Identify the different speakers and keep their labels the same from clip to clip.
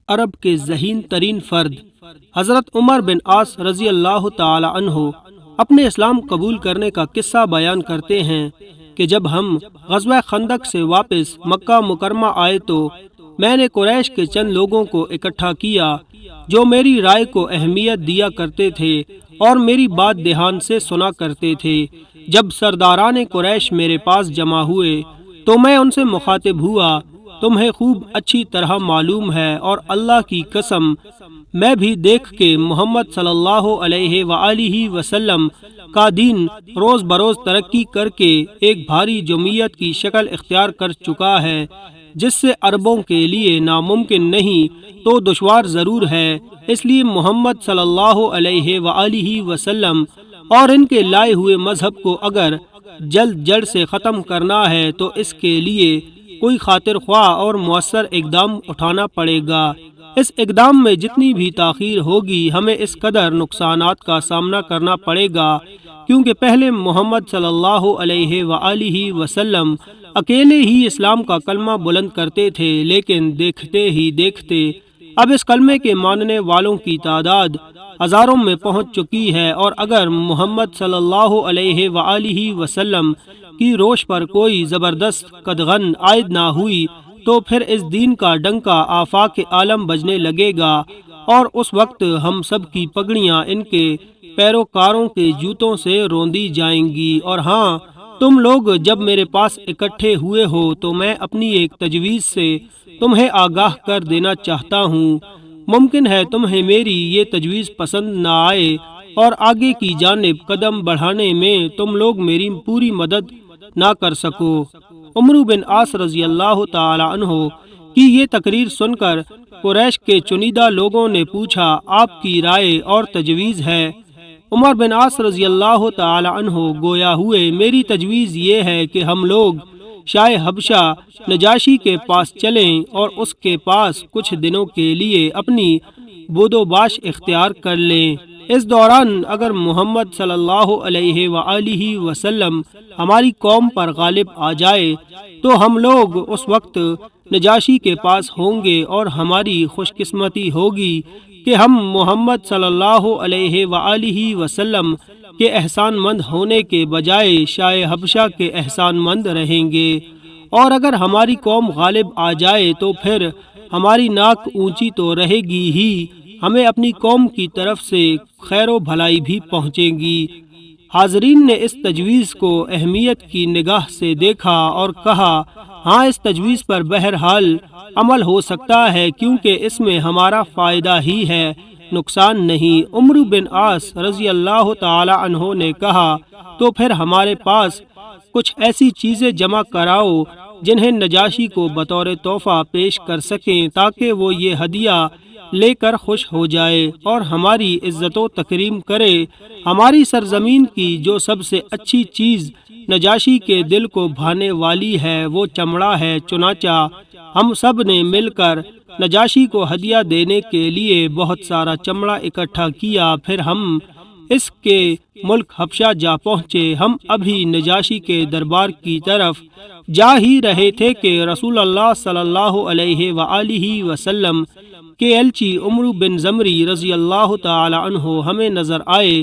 Speaker 1: عرب کے ذہین ترین فرد حضرت عمر بن عاص رضی اللہ تعالی عنہ اپنے اسلام قبول کرنے کا قصہ بیان کرتے ہیں کہ جب ہم غزوہ خندق سے واپس مکہ مکرمہ آئے تو میں نے قریش کے چند لوگوں کو اکٹھا کیا جو میری رائے کو اہمیت دیا کرتے تھے اور میری بات دھیان سے سنا کرتے تھے۔ جب سرداران قریش میرے پاس جمع ہوئے تو میں ان سے مخاطب ہوا، تمہیں خوب اچھی طرح معلوم ہے اور اللہ کی قسم میں بھی دیکھ کے محمد صلی اللہ علیہ وآلہ وسلم کا دین روز بروز ترقی کر کے ایک بھاری جمعیت کی شکل اختیار کر چکا ہے، جس سے عربوں کے لیے ناممکن نہیں تو دشوار ضرور ہے۔ اس لیے محمد صلی اللہ علیہ وآلہ وسلم اور ان کے لائے ہوئے مذہب کو اگر جلد جڑ سے ختم کرنا ہے تو اس کے لیے کوئی خاطر خواہ اور مؤثر اقدام اٹھانا پڑے گا۔ اس اقدام میں جتنی بھی تاخیر ہوگی ہمیں اس قدر نقصانات کا سامنا کرنا پڑے گا، کیونکہ پہلے محمد صلی اللہ علیہ وآلہ وسلم اکیلے ہی اسلام کا کلمہ بلند کرتے تھے، لیکن دیکھتے ہی دیکھتے اب اس کلمے کے ماننے والوں کی تعداد ہزاروں میں پہنچ چکی ہے، اور اگر محمد صلی اللہ علیہ وآلہ وسلم کی روش پر کوئی زبردست قدغن عائد نہ ہوئی تو پھر اس دین کا ڈنکا آفاق عالم بجنے لگے گا، اور اس وقت ہم سب کی پگڑیاں ان کے پیروکاروں کے جوتوں سے روندی جائیں گی۔ اور ہاں، تم لوگ جب میرے پاس اکٹھے ہوئے ہو تو میں اپنی ایک تجویز سے تمہیں آگاہ کر دینا چاہتا ہوں۔ ممکن ہے تمہیں میری یہ تجویز پسند نہ آئے اور آگے کی جانب قدم بڑھانے میں تم لوگ میری پوری مدد نہ کر سکو۔ عمرو بن عاص رضی اللہ تعالی عنہ کی یہ تقریر سن کر قریش کے چنیدہ لوگوں نے پوچھا، آپ کی رائے اور تجویز ہے؟ عمر بن عاص رضی اللہ تعالی عنہ گویا ہوئے، میری تجویز یہ ہے کہ ہم لوگ شاہ حبشہ نجاشی کے پاس چلیں اور اس کے پاس کچھ دنوں کے لیے اپنی بود و باش اختیار کر لیں۔ اس دوران اگر محمد صلی اللہ علیہ وآلہ وسلم ہماری قوم پر غالب آ جائے تو ہم لوگ اس وقت نجاشی کے پاس ہوں گے، اور ہماری خوش قسمتی ہوگی کہ ہم محمد صلی اللہ علیہ وآلہ وسلم کے احسان مند ہونے کے بجائے شاہ حبشہ کے احسان مند رہیں گے، اور اگر ہماری قوم غالب آ جائے تو پھر ہماری ناک اونچی تو رہے گی ہی، ہمیں اپنی قوم کی طرف سے خیر و بھلائی بھی پہنچے گی۔ حاضرین نے اس تجویز کو اہمیت کی نگاہ سے دیکھا اور کہا، ہاں، اس تجویز پر بہرحال عمل ہو سکتا ہے، کیونکہ اس میں ہمارا فائدہ ہی ہے، نقصان نہیں۔ عمرو بن عاص رضی اللہ تعالی عنہ نے کہا، تو پھر ہمارے پاس کچھ ایسی چیزیں جمع کراؤ جنہیں نجاشی کو بطور تحفہ پیش کر سکیں، تاکہ وہ یہ ہدیہ لے کر خوش ہو جائے اور ہماری عزت و تکریم کرے۔ ہماری سرزمین کی جو سب سے اچھی چیز نجاشی کے دل کو بھانے والی ہے وہ چمڑا ہے، چنانچہ ہم سب نے مل کر نجاشی کو ہدیہ دینے کے لیے بہت سارا چمڑا اکٹھا کیا، پھر ہم اس کے ملک حبشہ جا پہنچے۔ ہم ابھی نجاشی کے دربار کی طرف جا ہی رہے تھے کہ رسول اللہ صلی اللہ علیہ وآلہ وسلم کے ایلچی عمرو بن زمری رضی اللہ تعالی عنہ ہمیں نظر آئے،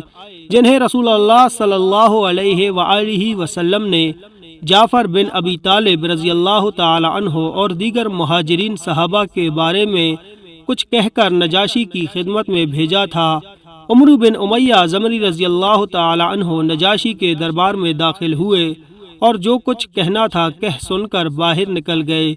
Speaker 1: جنہیں رسول اللہ صلی اللہ علیہ وآلہ وسلم نے جعفر بن ابی طالب رضی اللہ تعالی عنہ اور دیگر مہاجرین صحابہ کے بارے میں کچھ کہہ کر نجاشی کی خدمت میں بھیجا تھا۔ عمرو بن امیہ زمری رضی اللہ تعالی عنہ نجاشی کے دربار میں داخل ہوئے اور جو کچھ کہنا تھا کہہ سن کر باہر نکل گئے۔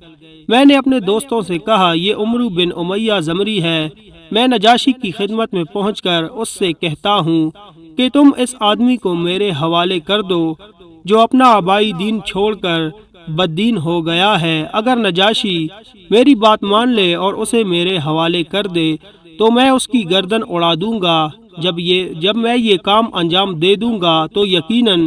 Speaker 1: میں نے اپنے دوستوں سے کہا، یہ عمرو بن امیہ زمری ہے، میں نجاشی کی خدمت میں پہنچ کر اس سے کہتا ہوں کہ تم اس آدمی کو میرے حوالے کر دو جو اپنا آبائی دین چھوڑ کر بد دین ہو گیا ہے۔ اگر نجاشی میری بات مان لے اور اسے میرے حوالے کر دے تو میں اس کی گردن اڑا دوں گا۔ جب میں یہ کام انجام دے دوں گا تو یقیناً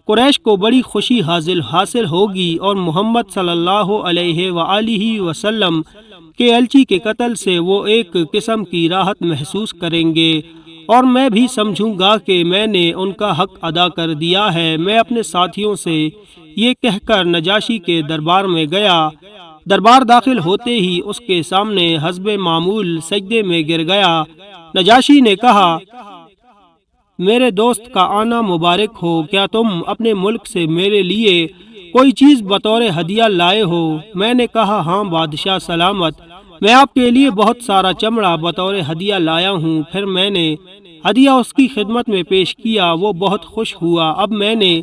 Speaker 1: قریش کو بڑی خوشی حاصل ہوگی، اور محمد صلی اللہ علیہ وآلہ وسلم کے ایلچی کے قتل سے وہ ایک قسم کی راحت محسوس کریں گے، اور میں بھی سمجھوں گا کہ میں نے ان کا حق ادا کر دیا ہے۔ میں اپنے ساتھیوں سے یہ کہہ کر نجاشی کے دربار میں گیا دربار داخل ہوتے ہی اس کے سامنے حسب معمول سجدے میں گر گیا۔ نجاشی نے کہا، میرے دوست کا آنا مبارک ہو، کیا تم اپنے ملک سے میرے لیے کوئی چیز بطور ہدیہ لائے ہو؟ میں نے کہا، ہاں بادشاہ سلامت، میں آپ کے لیے بہت سارا چمڑا بطور ہدیہ لایا ہوں۔ پھر میں نے ہدیہ اس کی خدمت میں پیش کیا، وہ بہت خوش ہوا۔ اب میں نے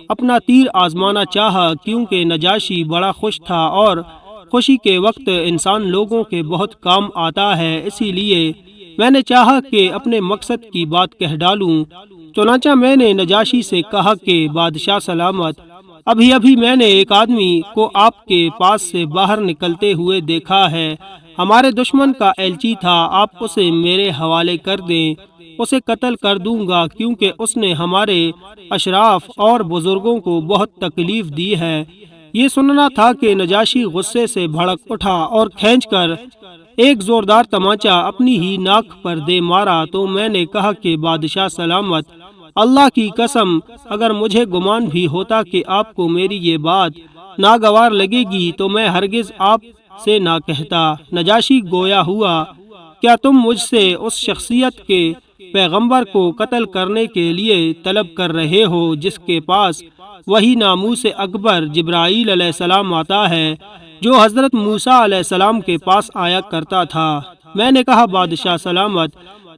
Speaker 1: اپنا تیر آزمانا چاہا، کیونکہ نجاشی بڑا خوش تھا اور خوشی کے وقت انسان لوگوں کے بہت کام آتا ہے، اسی لیے میں نے چاہا کہ اپنے مقصد کی بات کہہ ڈالوں۔ چنانچہ میں نے نجاشی سے کہا کہ بادشاہ سلامت، ابھی میں نے ایک آدمی کو آپ کے پاس سے باہر نکلتے ہوئے دیکھا ہے، ہمارے دشمن کا ایلچی تھا، آپ اسے میرے حوالے کر دیں، اسے قتل کر دوں گا، کیونکہ اس نے ہمارے اشراف اور بزرگوں کو بہت تکلیف دی ہے۔ یہ سننا تھا کہ نجاشی غصے سے بھڑک اٹھا اور کھینچ کر ایک زوردار تمانچہ اپنی ہی ناک پر دے مارا۔ تو میں نے کہا کہ بادشاہ سلامت، اللہ کی قسم، اگر مجھے گمان بھی ہوتا کہ آپ کو میری یہ بات ناگوار لگے گی تو میں ہرگز آپ سے نہ کہتا۔ نجاشی گویا ہوا، کیا تم مجھ سے اس شخصیت کے پیغمبر کو قتل کرنے کے لیے طلب کر رہے ہو جس کے پاس وہی ناموس اکبر جبرائیل علیہ السلام آتا ہے، جو حضرت موسیٰ علیہ السلام کے پاس آیا کرتا تھا؟ میں نے کہا، بادشاہ سلامت،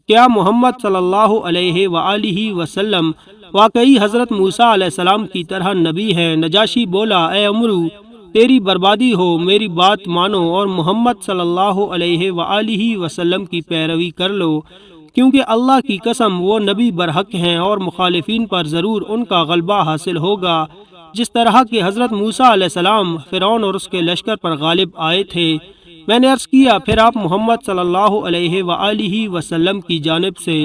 Speaker 1: کیا محمد صلی اللہ علیہ وآلہ وسلم واقعی حضرت موسیٰ علیہ السلام کی طرح نبی ہے؟ نجاشی بولا، اے عمرو، تیری بربادی ہو، میری بات مانو اور محمد صلی اللہ علیہ وآلہ وسلم کی پیروی کر لو، کیونکہ اللہ کی قسم وہ نبی برحق ہیں اور مخالفین پر ضرور ان کا غلبہ حاصل ہوگا، جس طرح کہ حضرت موسیٰ علیہ السلام فرعون اور اس کے لشکر پر غالب آئے تھے۔ میں نے عرض کیا، پھر آپ محمد صلی اللہ علیہ وآلہ وسلم کی جانب سے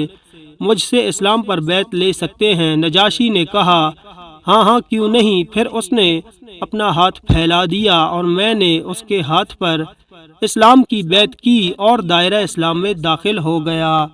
Speaker 1: مجھ سے اسلام پر بیعت لے سکتے ہیں؟ نجاشی نے کہا، ہاں کیوں نہیں۔ پھر اس نے اپنا ہاتھ پھیلا دیا اور میں نے اس کے ہاتھ پر اسلام کی بیعت کی اور دائرہ اسلام میں داخل ہو گیا۔